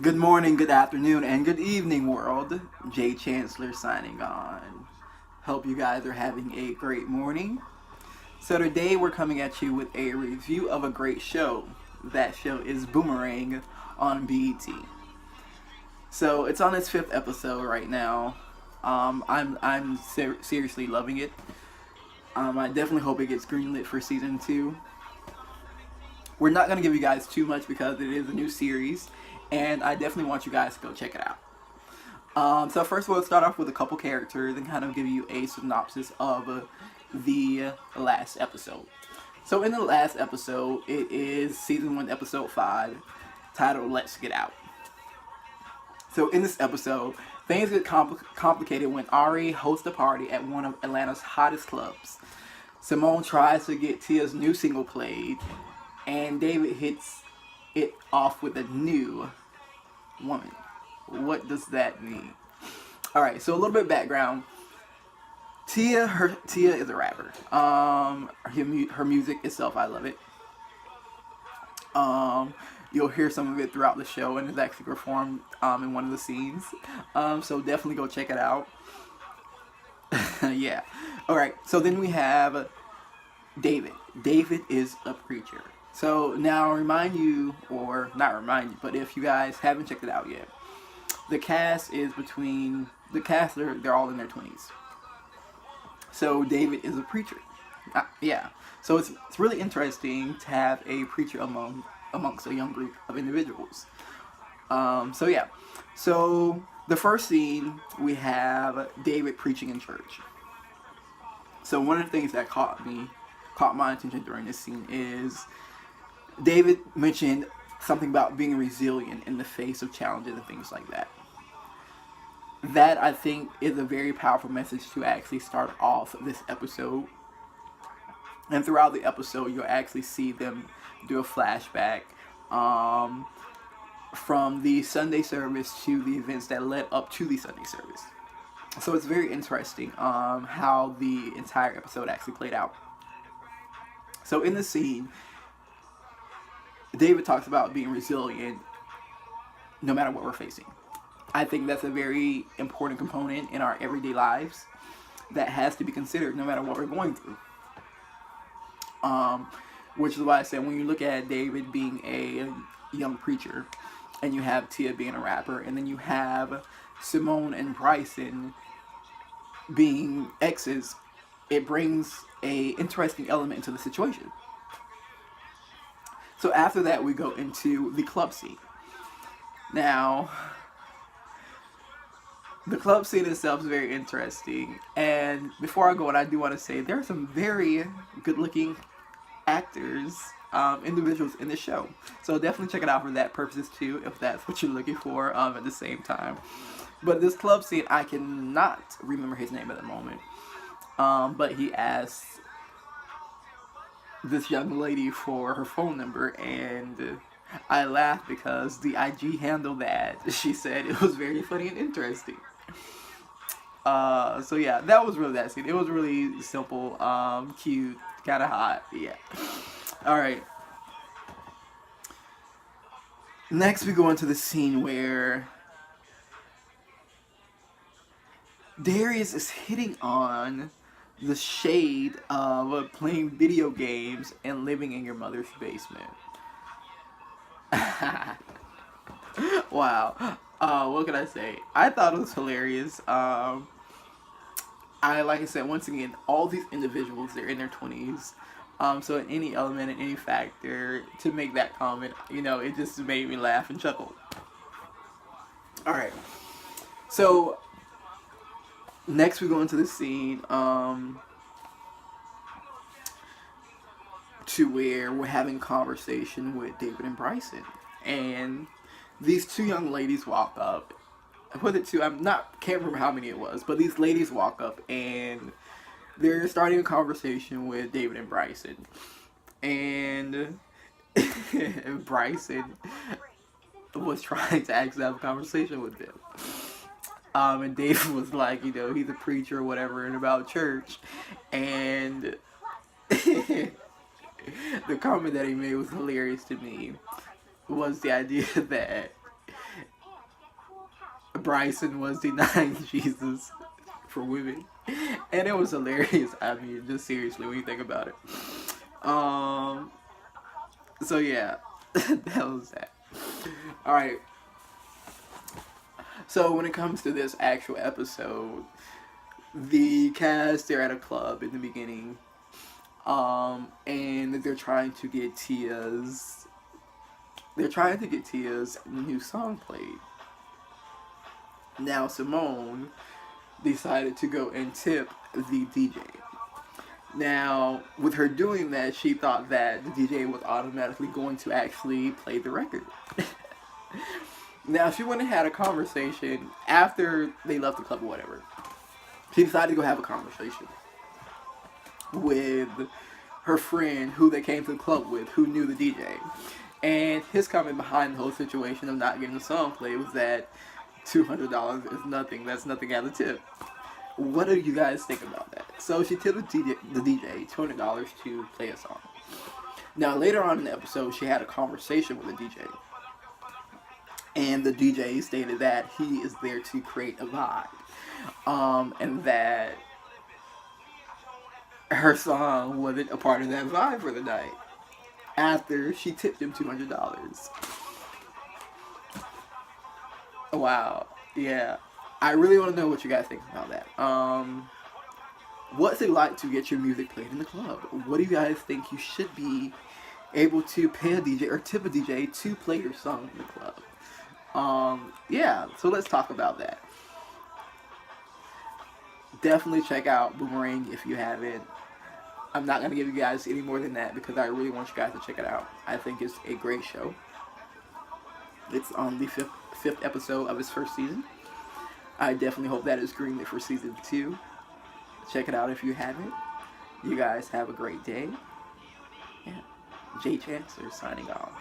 Good morning, good afternoon, and good evening, world. Jay Chancellor signing on. Hope you guys are having a great morning. So, today we're coming at you with a review of a great show. That show is Boomerang on BET. So, it's on its fifth episode right now. I'm seriously loving it. I definitely hope it gets greenlit for season two. We're not going to give you guys too much because it is a new series, and I definitely want you guys to go check it out. So first we'll start off with a couple characters and kind of give you a synopsis of the last episode. So in the last episode, it is season 1, episode 5, titled Let's Get Out. So in this episode, things get complicated when Ari hosts a party at one of Atlanta's hottest clubs. Simone tries to get Tia's new single played, and David hits it off with a new woman. What does that mean? Alright, so a little bit of background. Tia is a rapper. Her music itself, I love it. You'll hear some of it throughout the show, and it's actually performed in one of the scenes. So definitely go check it out. Yeah. Alright, so then we have David. David is a preacher. So now remind you, or not remind you, but if you guys haven't checked it out yet, the cast they're all in their 20s. So David is a preacher. Yeah. So it's really interesting to have a preacher amongst a young group of individuals. So yeah. So the first scene, we have David preaching in church. So one of the things that caught my attention during this scene is David mentioned something about being resilient in the face of challenges and things like that. That, I think, is a very powerful message to actually start off this episode. And throughout the episode, you'll actually see them do a flashback from the Sunday service to the events that led up to the Sunday service. So it's very interesting how the entire episode actually played out. So in the scene, David talks about being resilient no matter what we're facing. I think that's a very important component in our everyday lives that has to be considered no matter what we're going through. Which is why I said when you look at David being a young preacher, and you have Tia being a rapper, and then you have Simone and Bryson being exes, it brings a interesting element into the situation. So after that, we go into the club scene. Now, the club scene itself is very interesting. And before I go on, I do want to say there are some very good-looking actors, individuals in the show. So definitely check it out for that purposes too, if that's what you're looking for at the same time. But this club scene, I cannot remember his name at the moment. But he asked this young lady for her phone number, and I laughed because the IG handle that she said, it was very funny and interesting. So yeah, that was really that scene. It was really simple, cute, kind of hot. Yeah. All right. Next, we go into the scene where Darius is hitting on the shade of playing video games and living in your mother's basement. Wow. What can I say? I thought it was hilarious. Like I said, once again, all these individuals, they're in their 20s. So in any element, in any factor, to make that comment, it just made me laugh and chuckle. Alright. So, next we go into the scene to where we're having conversation with David and Bryson. And these two young ladies walk up. With it too, can't remember how many it was, but these ladies walk up and they're starting a conversation with David and Bryson. And Bryson was trying to actually have a conversation with them. And David was like, he's a preacher or whatever and about church. And the comment that he made was hilarious to me. Was the idea that Bryson was denying Jesus for women, and it was hilarious. I mean, just seriously, when you think about it. So yeah, that was that. All right. So when it comes to this actual episode, the cast, they're at a club in the beginning, and they're trying to get Tia's new song played. Now Simone decided to go and tip the DJ. Now, with her doing that, she thought that the DJ was automatically going to actually play the record. Now, she went and had a conversation after they left the club or whatever. She decided to go have a conversation with her friend who they came to the club with, who knew the DJ. And his comment behind the whole situation of not getting the song played was that $200 is nothing. That's nothing out of the tip. What do you guys think about that? So she tipped the DJ $200 to play a song. Now, later on in the episode, she had a conversation with the DJ. And the DJ stated that he is there to create a vibe. And that her song wasn't a part of that vibe for the night. After she tipped him $200. Wow. Yeah. I really want to know what you guys think about that. What's it like to get your music played in the club? What do you guys think you should be able to pay a DJ or tip a DJ to play your song in the club? Yeah, so let's talk about that. Definitely check out Boomerang if you haven't. I'm not going to give you guys any more than that because I really want you guys to check it out. I think it's a great show. It's on the fifth episode of its first season. I definitely hope that is greenlit for season 2. Check it out if you haven't. You guys have a great day. Yeah. Jay Chancellor signing off.